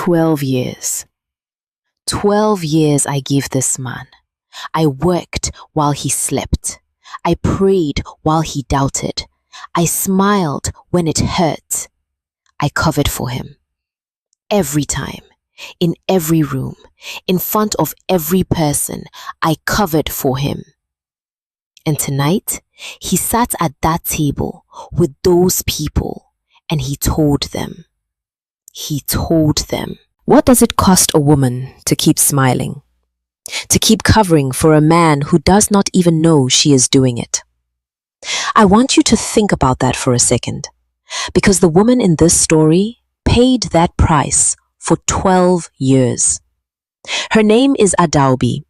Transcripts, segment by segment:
12 years. 12 years I give this man. I worked while he slept. I prayed while he doubted. I smiled when it hurt. I covered for him. Every time, in every room, in front of every person, I covered for him. And tonight, he sat at that table with those people and he told them. What does it cost a woman to keep smiling? To keep covering for a man who does not even know she is doing it? I want you to think about that for a second, because the woman in this story paid that price for 12 years. Her name is Adaobi,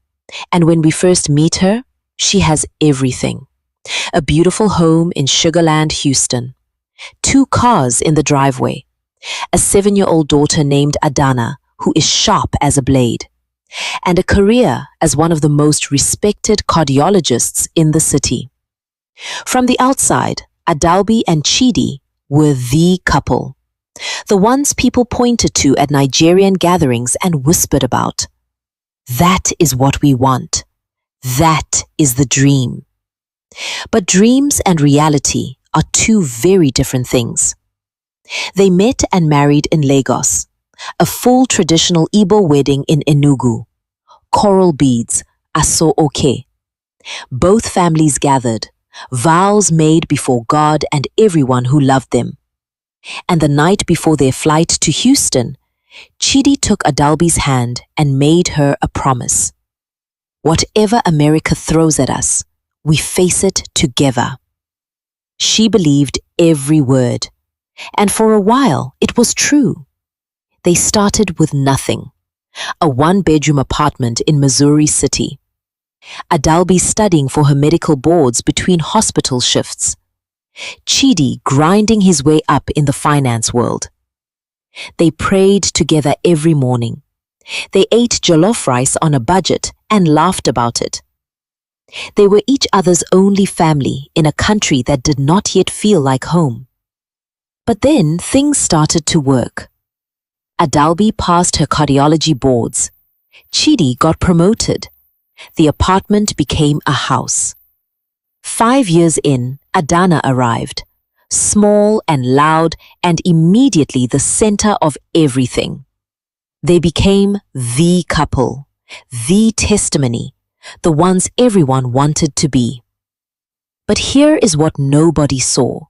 and when we first meet her, she has everything. A beautiful home in Sugarland, Houston, 2 cars in the driveway, a 7-year-old daughter named Adana, who is sharp as a blade, and a career as one of the most respected cardiologists in the city. From the outside, Adaobi and Chidi were the couple, the ones people pointed to at Nigerian gatherings and whispered about. That is what we want. That is the dream. But dreams and reality are 2 very different things. They met and married in Lagos, a full traditional Igbo wedding in Enugu, coral beads, aso oke. Both families gathered, vows made before God and everyone who loved them. And the night before their flight to Houston, Chidi took Adaobi's hand and made her a promise. Whatever America throws at us, we face it together. She believed every word, and for a while it was true. They started with nothing, a 1-bedroom apartment in Missouri City. Adaobi studying for her medical boards between hospital shifts. Chidi grinding his way up in the finance world. They prayed together every morning. They ate jollof rice on a budget and laughed about it. They were each other's only family in a country that did not yet feel like home. But then things started to work. Adaobi passed her cardiology boards. Chidi got promoted. The apartment became a house. 5 years in, Adana arrived, small and loud and immediately the center of everything. They became the couple, the testimony, the ones everyone wanted to be. But here is what nobody saw.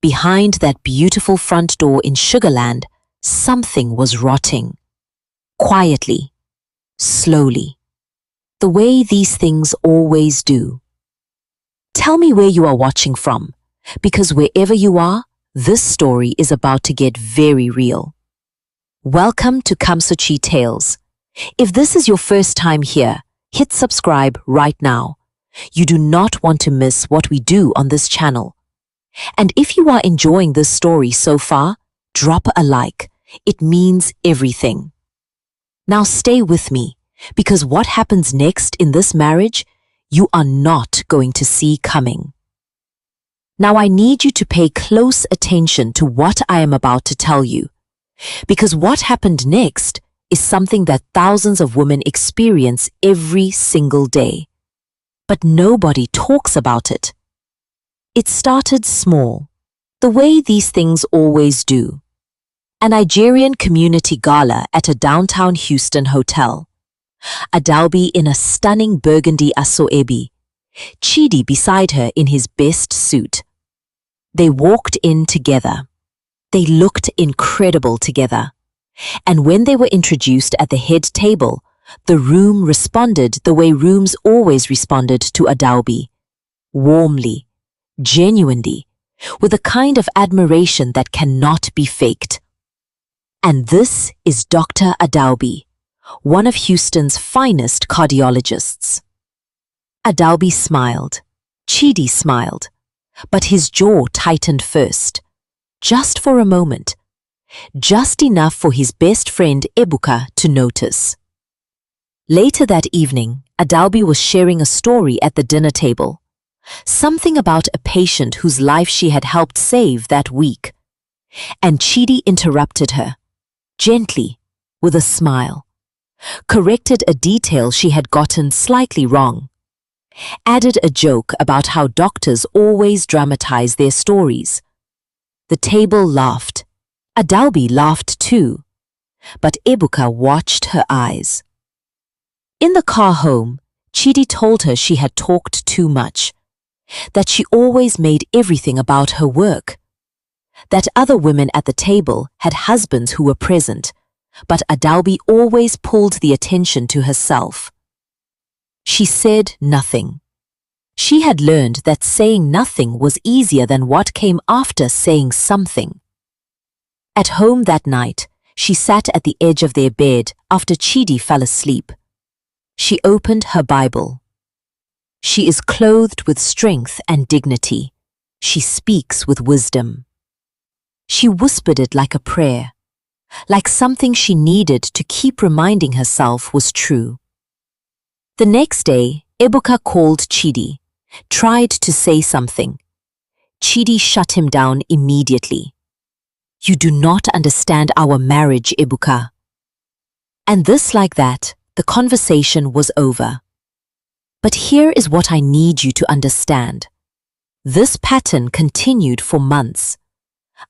Behind that beautiful front door in Sugarland, something was rotting. Quietly, slowly, the way these things always do. Tell me where you are watching from, because wherever you are, this story is about to get very real. Welcome to KamsoChi Tales. If this is your first time here, hit subscribe right now. You do not want to miss what we do on this channel. And if you are enjoying this story so far, drop a like. It means everything. Now stay with me, because what happens next in this marriage, you are not going to see coming. Now I need you to pay close attention to what I am about to tell you, because what happened next is something that thousands of women experience every single day. But nobody talks about it. It started small, the way these things always do. A Nigerian community gala at a downtown Houston hotel. Adaobi in a stunning burgundy asoebi, Chidi beside her in his best suit. They walked in together. They looked incredible together. And when they were introduced at the head table, the room responded the way rooms always responded to Adaobi. Warmly, genuinely, with a kind of admiration that cannot be faked. And this is Dr. Adaobi, one of Houston's finest cardiologists. Adaobi smiled. Chidi smiled. But his jaw tightened first. Just for a moment. Just enough for his best friend Ebuka to notice. Later that evening, Adaobi was sharing a story at the dinner table. Something about a patient whose life she had helped save that week. And Chidi interrupted her. Gently, with a smile, corrected a detail she had gotten slightly wrong, added a joke about how doctors always dramatize their stories. The table laughed. Adalbi laughed too, but Ebuka watched her eyes. In the car home, Chidi told her she had talked too much, that she always made everything about her work, that other women at the table had husbands who were present, but Adalbi always pulled the attention to herself. She said nothing. She had learned that saying nothing was easier than what came after saying something. At home that night, she sat at the edge of their bed after Chidi fell asleep. She opened her Bible. She is clothed with strength and dignity. She speaks with wisdom. She whispered it like a prayer, like something she needed to keep reminding herself was true. The next day, Ebuka called Chidi, tried to say something. Chidi shut him down immediately. "You do not understand our marriage, Ebuka." And this like that, the conversation was over. But here is what I need you to understand. This pattern continued for months.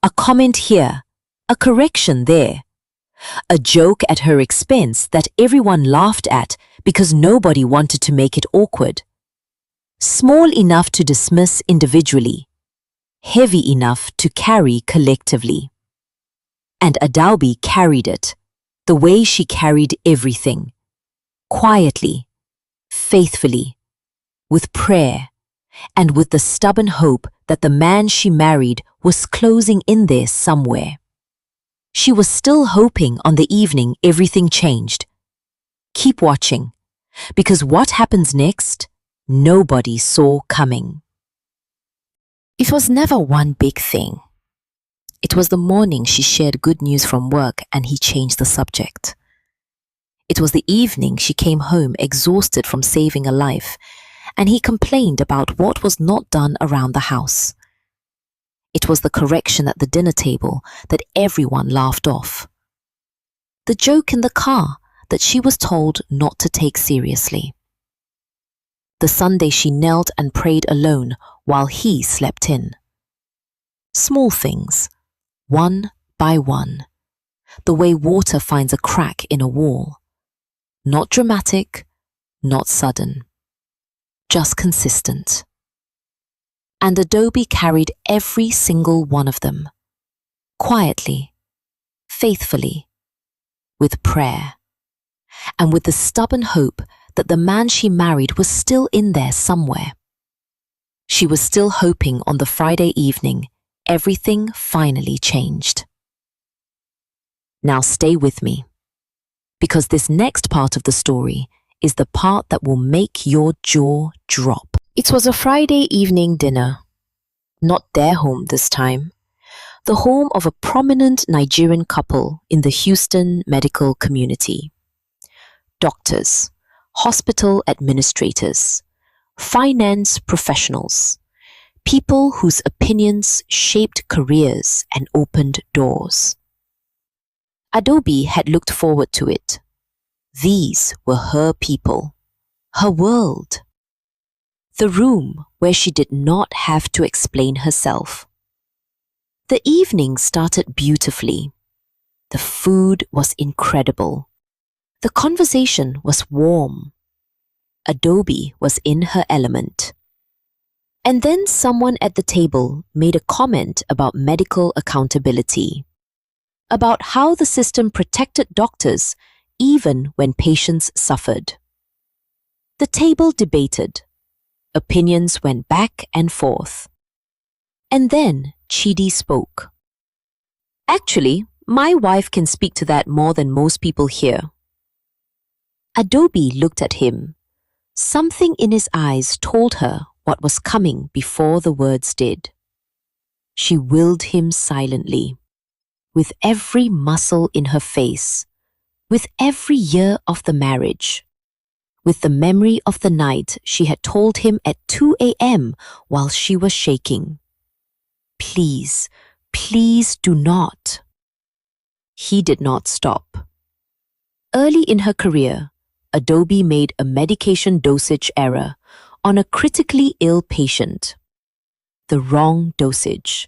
A comment here, a correction there, a joke at her expense that everyone laughed at because nobody wanted to make it awkward. Small enough to dismiss individually, heavy enough to carry collectively. And Adalbi carried it, the way she carried everything, quietly, faithfully, with prayer, and with the stubborn hope that the man she married was closing in there somewhere. She was still hoping on the evening everything changed. Keep watching, because what happens next, nobody saw coming. It was never one big thing. It was the morning she shared good news from work and he changed the subject. It was the evening she came home exhausted from saving a life and he complained about what was not done around the house. It was the correction at the dinner table that everyone laughed off. The joke in the car that she was told not to take seriously. The Sunday she knelt and prayed alone while he slept in. Small things, one by one, the way water finds a crack in a wall. Not dramatic, not sudden, just consistent. And Adobe carried every single one of them, quietly, faithfully, with prayer, and with the stubborn hope that the man she married was still in there somewhere. She was still hoping on the Friday evening everything finally changed. Now stay with me, because this next part of the story is the part that will make your jaw drop. It was a Friday evening dinner. Not their home this time. The home of a prominent Nigerian couple in the Houston medical community. Doctors, hospital administrators, finance professionals, people whose opinions shaped careers and opened doors. Adobe had looked forward to it. These were her people, her world. The room where she did not have to explain herself. The evening started beautifully. The food was incredible. The conversation was warm. Adobe was in her element. And then someone at the table made a comment about medical accountability, about how the system protected doctors even when patients suffered. The table debated. Opinions went back and forth. And then Chidi spoke. "Actually, my wife can speak to that more than most people here." Adobe looked at him. Something in his eyes told her what was coming before the words did. She willed him silently, with every muscle in her face, with every year of the marriage, with the memory of the night she had told him at 2 a.m. while she was shaking. "Please, please do not." He did not stop. Early in her career, Adobe made a medication dosage error on a critically ill patient. The wrong dosage.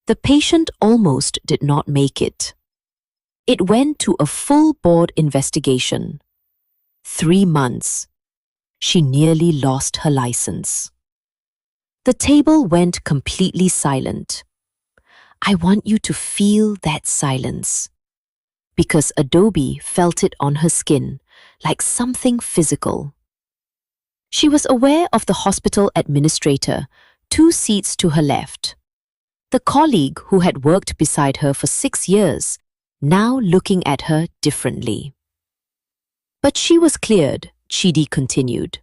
The patient almost did not make it. It went to a full board investigation. 3 months. She nearly lost her license. The table went completely silent. I want you to feel that silence. Because Adobe felt it on her skin, like something physical. She was aware of the hospital administrator, 2 seats to her left. The colleague who had worked beside her for 6 years, now looking at her differently. But she was cleared, Chidi continued,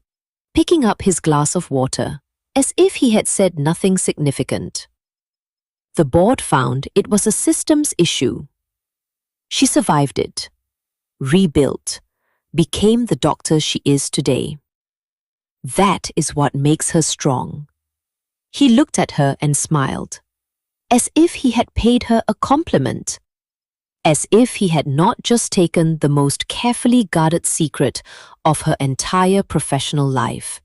picking up his glass of water, as if he had said nothing significant. The board found it was a systems issue. She survived it, rebuilt, became the doctor she is today. That is what makes her strong. He looked at her and smiled, as if he had paid her a compliment, as if he had not just taken the most carefully guarded secret of her entire professional life,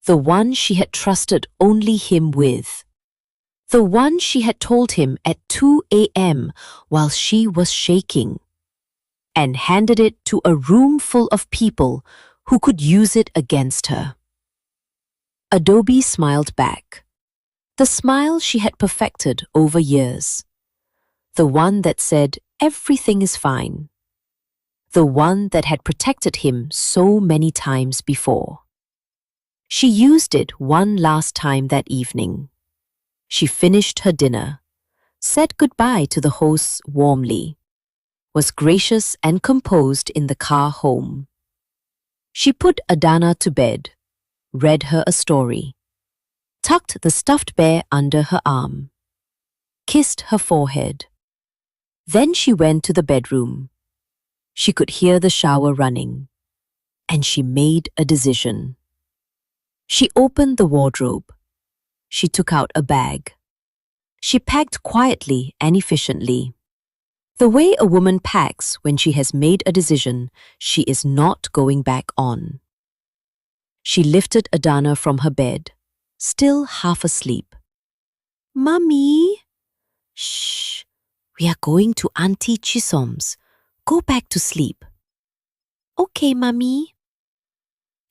the one she had trusted only him with, the one she had told him at 2 a.m. while she was shaking, and handed it to a room full of people who could use it against her. Adobe smiled back, the smile she had perfected over years, the one that said everything is fine, the one that had protected him so many times before. She used it one last time that evening. She finished her dinner, said goodbye to the hosts warmly, was gracious and composed in the car home. She put Adana to bed, read her a story, tucked the stuffed bear under her arm, kissed her forehead. Then she went to the bedroom. She could hear the shower running, and she made a decision. She opened the wardrobe. She took out a bag. She packed quietly and efficiently. The way a woman packs when she has made a decision she is not going back on. She lifted Adana from her bed, still half asleep. Mummy! Shh! We are going to Auntie Chisom's. Go back to sleep. Okay, Mummy.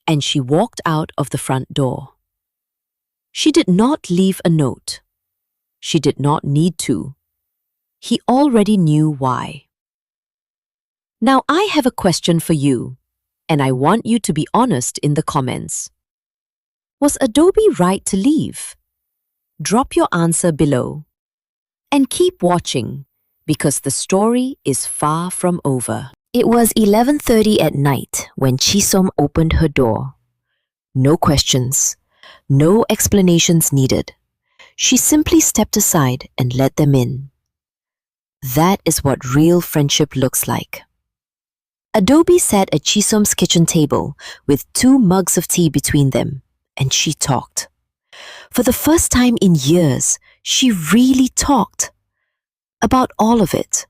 And she walked out of the front door. She did not leave a note. She did not need to. He already knew why. Now I have a question for you, and I want you to be honest in the comments. Was Adobe right to leave? Drop your answer below. And keep watching, because the story is far from over. It was 11:30 at night when Chisom opened her door. No questions, no explanations needed. She simply stepped aside and let them in. That is what real friendship looks like. Adobe sat at Chisom's kitchen table with 2 mugs of tea between them, and she talked. For the first time in years, she really talked. About all of it.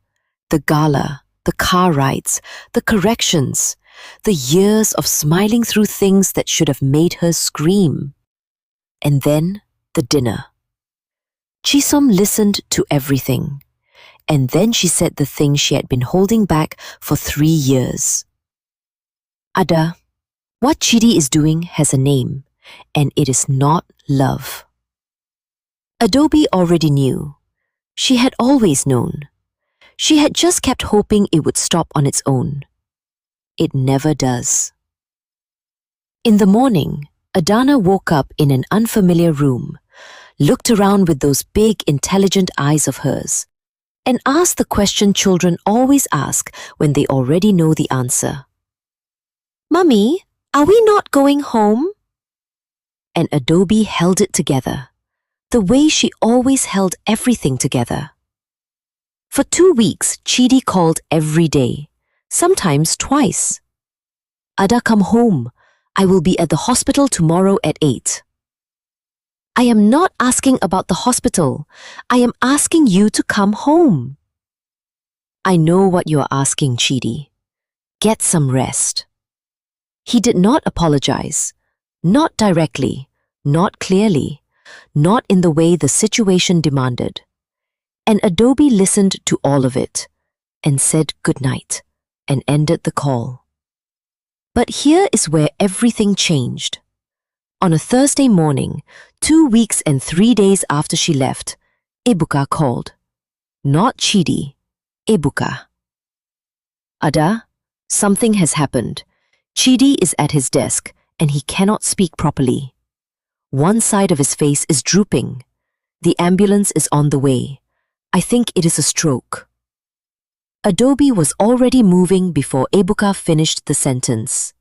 The gala, the car rides, the corrections, the years of smiling through things that should have made her scream. And then the dinner. Chisom listened to everything, and then she said the thing she had been holding back for 3 years. Ada, what Chidi is doing has a name, and it is not love. Adobe already knew. She had always known. She had just kept hoping it would stop on its own. It never does. In the morning, Adana woke up in an unfamiliar room, looked around with those big, intelligent eyes of hers, and asked the question children always ask when they already know the answer. Mummy, are we not going home? And Adobe held it together, the way she always held everything together. For 2 weeks, Chidi called every day, sometimes twice. Ada, come home. I will be at the hospital tomorrow at 8. I am not asking about the hospital. I am asking you to come home. I know what you are asking, Chidi. Get some rest. He did not apologize, not directly, not clearly, not in the way the situation demanded. And Adobe listened to all of it and said goodnight and ended the call. But here is where everything changed. On a Thursday morning, 2 weeks and 3 days after she left, Ebuka called. Not Chidi, Ebuka. Ada, something has happened. Chidi is at his desk and he cannot speak properly. One side of his face is drooping. The ambulance is on the way. I think it is a stroke. Adobe was already moving before Ebuka finished the sentence.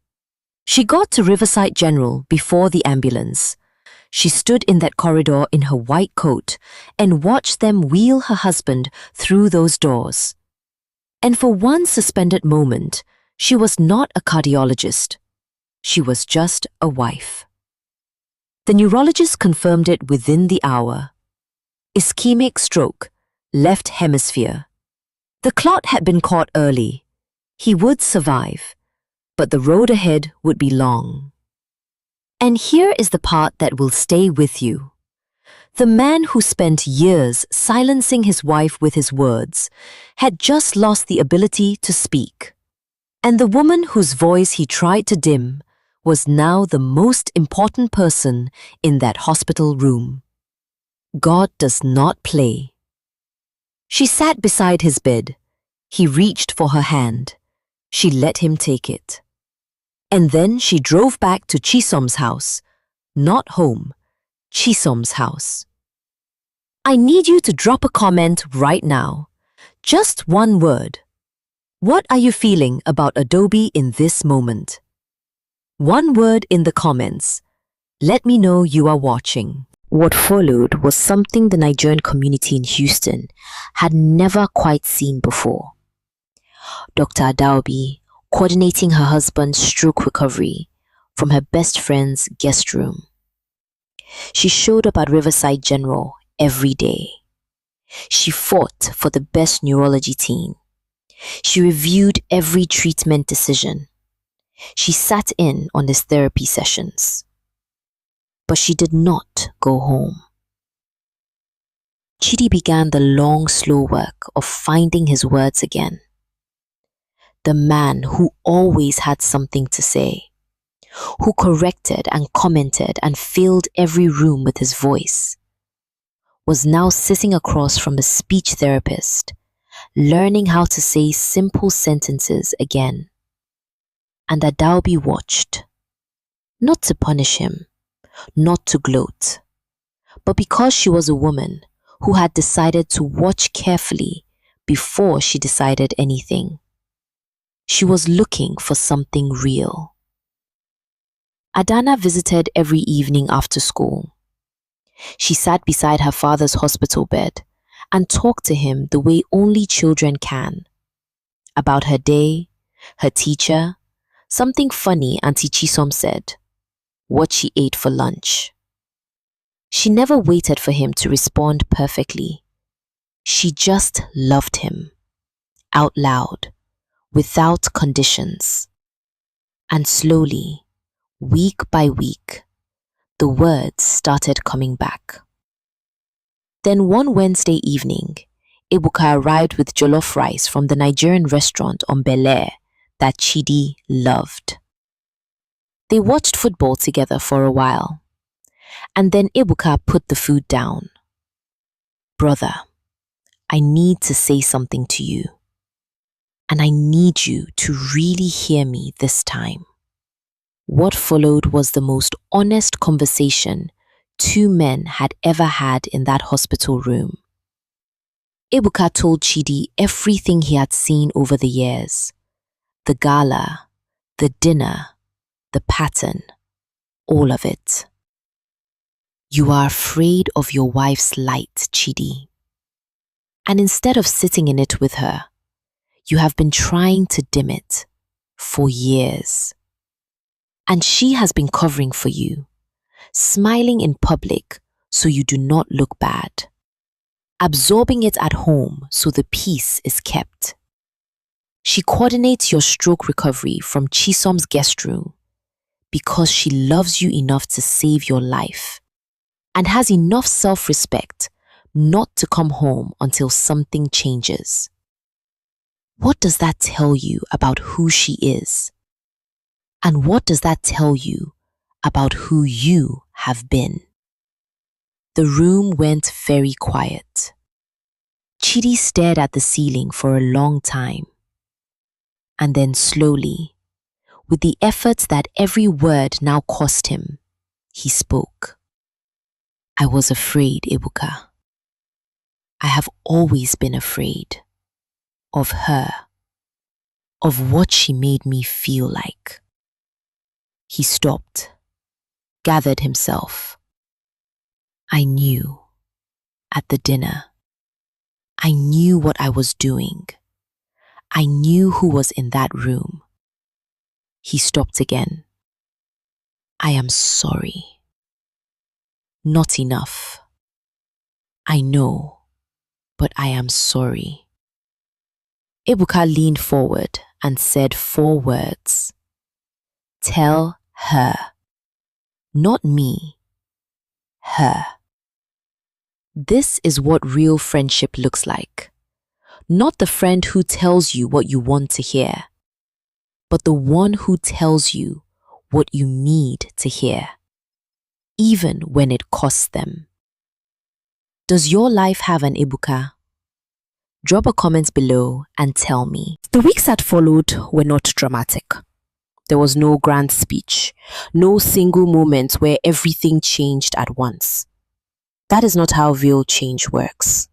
She got to Riverside General before the ambulance. She stood in that corridor in her white coat and watched them wheel her husband through those doors. And for one suspended moment, she was not a cardiologist. She was just a wife. The neurologist confirmed it within the hour. Ischemic stroke, left hemisphere. The clot had been caught early. He would survive, but the road ahead would be long. And here is the part that will stay with you. The man who spent years silencing his wife with his words had just lost the ability to speak. And the woman whose voice he tried to dim was now the most important person in that hospital room. God does not play. She sat beside his bed. He reached for her hand. She let him take it. And then she drove back to Chisom's house. Not home, Chisom's house. I need you to drop a comment right now. Just one word. What are you feeling about Adobe in this moment? One word in the comments. Let me know you are watching. What followed was something the Nigerian community in Houston had never quite seen before. Dr. Adaobi coordinating her husband's stroke recovery from her best friend's guest room. She showed up at Riverside General every day. She fought for the best neurology team. She reviewed every treatment decision. She sat in on his therapy sessions. But she did not go home. Chidi began the long, slow work of finding his words again. The man who always had something to say, who corrected and commented and filled every room with his voice, was now sitting across from a speech therapist, learning how to say simple sentences again. And Adaobi watched, not to punish him, not to gloat, but because she was a woman who had decided to watch carefully before she decided anything. She was looking for something real. Adana visited every evening after school. She sat beside her father's hospital bed and talked to him the way only children can. About her day, her teacher, something funny Auntie Chisom said, what she ate for lunch. She never waited for him to respond perfectly. She just loved him, out loud, without conditions. And slowly, week by week, the words started coming back. Then one Wednesday evening, Ebuka arrived with jollof rice from the Nigerian restaurant on Bel Air that Chidi loved. They watched football together for a while, and then Ebuka put the food down. Brother, I need to say something to you, and I need you to really hear me this time. What followed was the most honest conversation two men had ever had in that hospital room. Ebuka told Chidi everything he had seen over the years. The gala, the dinner, the pattern, all of it. You are afraid of your wife's light, Chidi. And instead of sitting in it with her, you have been trying to dim it for years. And she has been covering for you, smiling in public so you do not look bad, absorbing it at home so the peace is kept. She coordinates your stroke recovery from Chisom's guest room because she loves you enough to save your life and has enough self-respect not to come home until something changes. What does that tell you about who she is? And what does that tell you about who you have been? The room went very quiet. Chidi stared at the ceiling for a long time. And then slowly, with the effort that every word now cost him, he spoke. I was afraid, Ebuka. I have always been afraid of her, of what she made me feel like. He stopped, gathered himself. I knew at the dinner. I knew what I was doing. I knew who was in that room. He stopped again. I am sorry. Not enough. I know, but I am sorry. Ebuka leaned forward and said 4 words. Tell her. Not me. Her. This is what real friendship looks like. Not the friend who tells you what you want to hear, but the one who tells you what you need to hear, even when it costs them. Does your life have an Ebuka? Drop a comment below and tell me. The weeks that followed were not dramatic. There was no grand speech, no single moment where everything changed at once. That is not how real change works.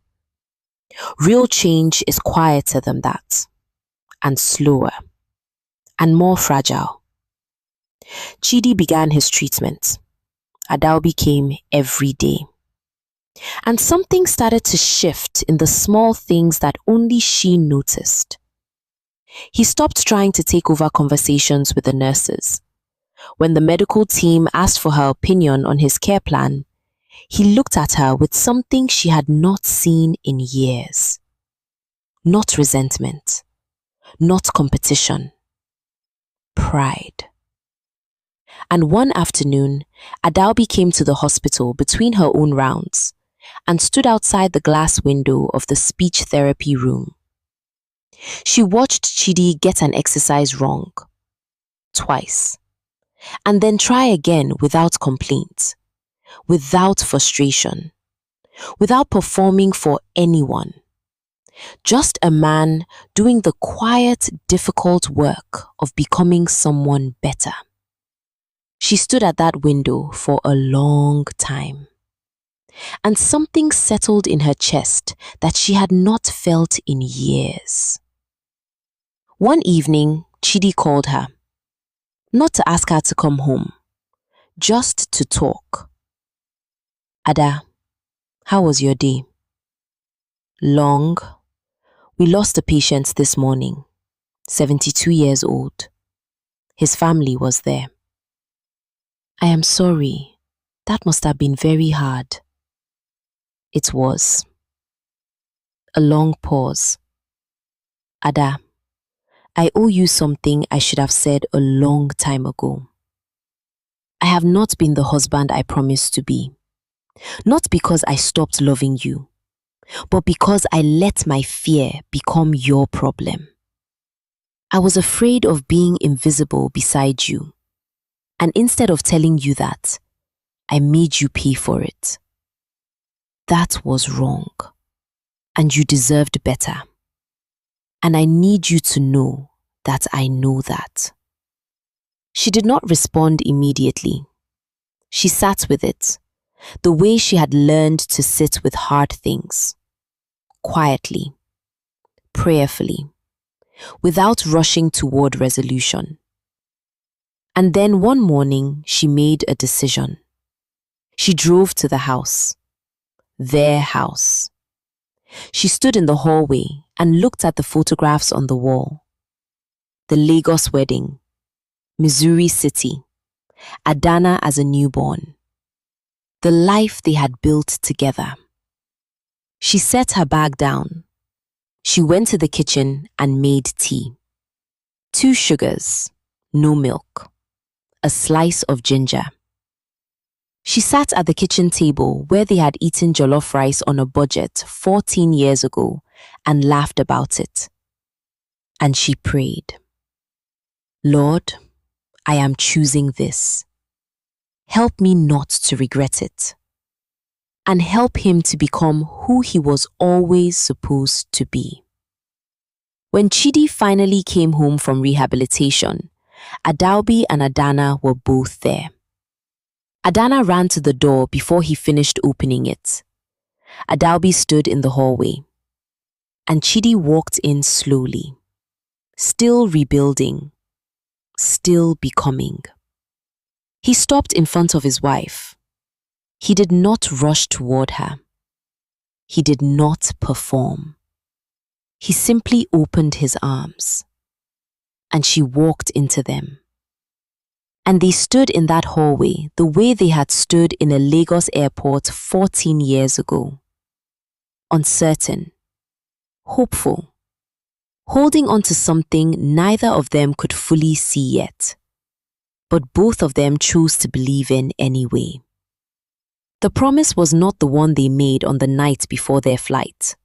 Real change is quieter than that, and slower, and more fragile. Chidi began his treatment. Adaobi came every day. And something started to shift in the small things that only she noticed. He stopped trying to take over conversations with the nurses. When the medical team asked for her opinion on his care plan, he looked at her with something she had not seen in years. Not resentment, not competition, pride. And one afternoon, Adaobi came to the hospital between her own rounds and stood outside the glass window of the speech therapy room. She watched Chidi get an exercise wrong, twice, and then try again without complaint, without frustration, without performing for anyone. Just a man doing the quiet, difficult work of becoming someone better. She stood at that window for a long time, and something settled in her chest that she had not felt in years. One evening, Chidi called her, not to ask her to come home, just to talk. Ada, how was your day? Long. We lost a patient this morning, 72 years old. His family was there. I am sorry. That must have been very hard. It was. A long pause. Ada, I owe you something I should have said a long time ago. I have not been the husband I promised to be. Not because I stopped loving you, but because I let my fear become your problem. I was afraid of being invisible beside you, and instead of telling you that, I made you pay for it. That was wrong, and you deserved better. And I need you to know that I know that. She did not respond immediately. She sat with it, the way she had learned to sit with hard things, quietly, prayerfully, without rushing toward resolution. And then one morning, she made a decision. She drove to the house, their house. She stood in the hallway and looked at the photographs on the wall. The Lagos wedding, Missouri City, Adana as a newborn. The life they had built together. She set her bag down. She went to the kitchen and made tea. 2 sugars, no milk, a slice of ginger. She sat at the kitchen table where they had eaten jollof rice on a budget 14 years ago and laughed about it. And she prayed, Lord, I am choosing this. Help me not to regret it. And help him to become who he was always supposed to be. When Chidi finally came home from rehabilitation, Adaobi and Adana were both there. Adana ran to the door before he finished opening it. Adaobi stood in the hallway, and Chidi walked in slowly, still rebuilding, still becoming. He stopped in front of his wife. He did not rush toward her. He did not perform. He simply opened his arms, and she walked into them. And they stood in that hallway the way they had stood in a Lagos airport 14 years ago. Uncertain, hopeful, holding on to something neither of them could fully see yet, but both of them chose to believe in anyway. The promise was not the one they made on the night before their flight.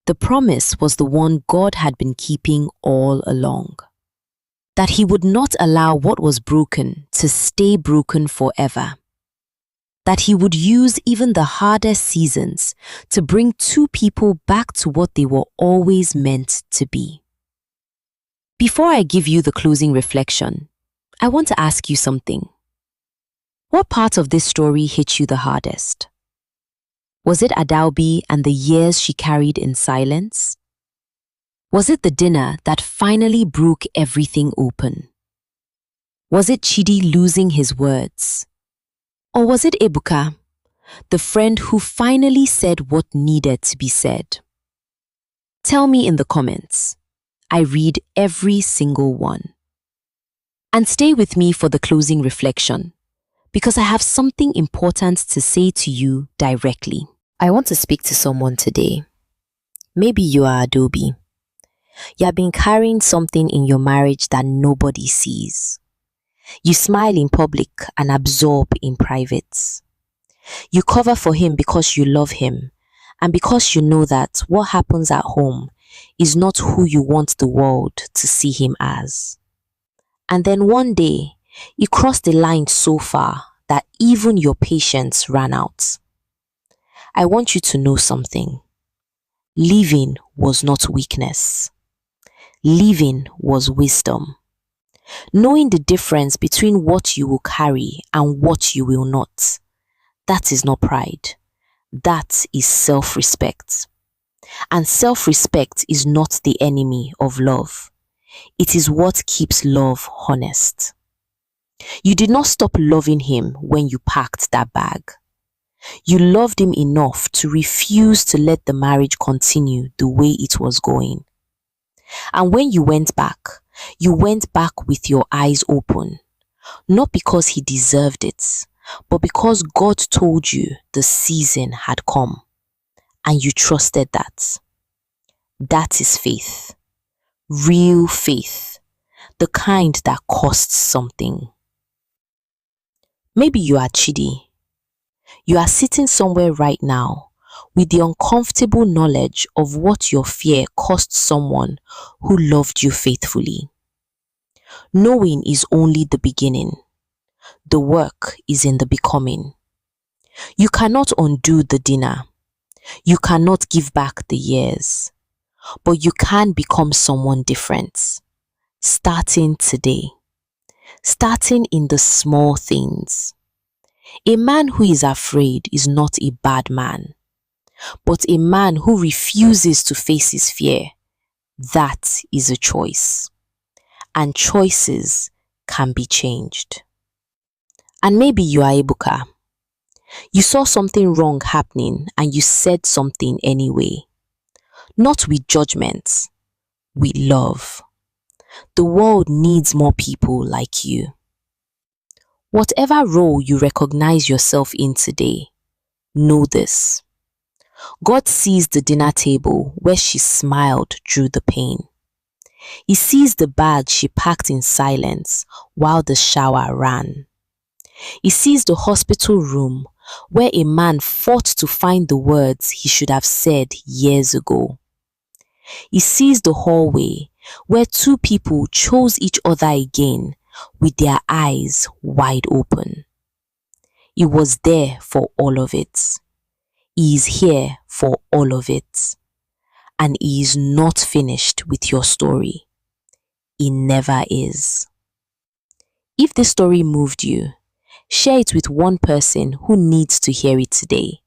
The promise was the one God had been keeping all along. That he would not allow what was broken to stay broken forever. That he would use even the hardest seasons to bring 2 people back to what they were always meant to be. Before I give you the closing reflection, I want to ask you something. What part of this story hit you the hardest? Was it Adaobi and the years she carried in silence? Was it the dinner that finally broke everything open? Was it Chidi losing his words? Or was it Ebuka, the friend who finally said what needed to be said? Tell me in the comments. I read every single one. And stay with me for the closing reflection, because I have something important to say to you directly. I want to speak to someone today. Maybe you are Adobe. You have been carrying something in your marriage that nobody sees. You smile in public and absorb in private. You cover for him because you love him and because you know that what happens at home is not who you want the world to see him as. And then one day, you crossed the line so far that even your patience ran out. I want you to know something. Leaving was not weakness. Leaving was wisdom. Knowing the difference between what you will carry and what you will not. That is not pride. That is self-respect. And self-respect is not the enemy of love. It is what keeps love honest. You did not stop loving him when you packed that bag. You loved him enough to refuse to let the marriage continue the way it was going. And when you went back with your eyes open, not because he deserved it, but because God told you the season had come, and you trusted that. That is faith. Real faith. The kind that costs something. Maybe you are Chidi. You are sitting somewhere right now with the uncomfortable knowledge of what your fear cost someone who loved you faithfully. Knowing is only the beginning. The work is in the becoming. You cannot undo the dinner. You cannot give back the years. But you can become someone different. Starting today. Starting in the small things. A man who is afraid is not a bad man. But a man who refuses to face his fear, that is a choice. And choices can be changed. And maybe you are Ebuka. You saw something wrong happening and you said something anyway. Not with judgment, with love. The world needs more people like you. Whatever role you recognize yourself in today, know this. God sees the dinner table where she smiled through the pain. He sees the bag she packed in silence while the shower ran. He sees the hospital room where a man fought to find the words he should have said years ago. He sees the hallway where two people chose each other again with their eyes wide open. He was there for all of it. He is here for all of it. And he is not finished with your story. He never is. If this story moved you, share it with one person who needs to hear it today.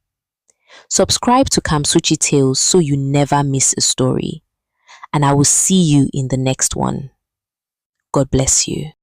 Subscribe to KamsoChi Tales so you never miss a story. And I will see you in the next one. God bless you.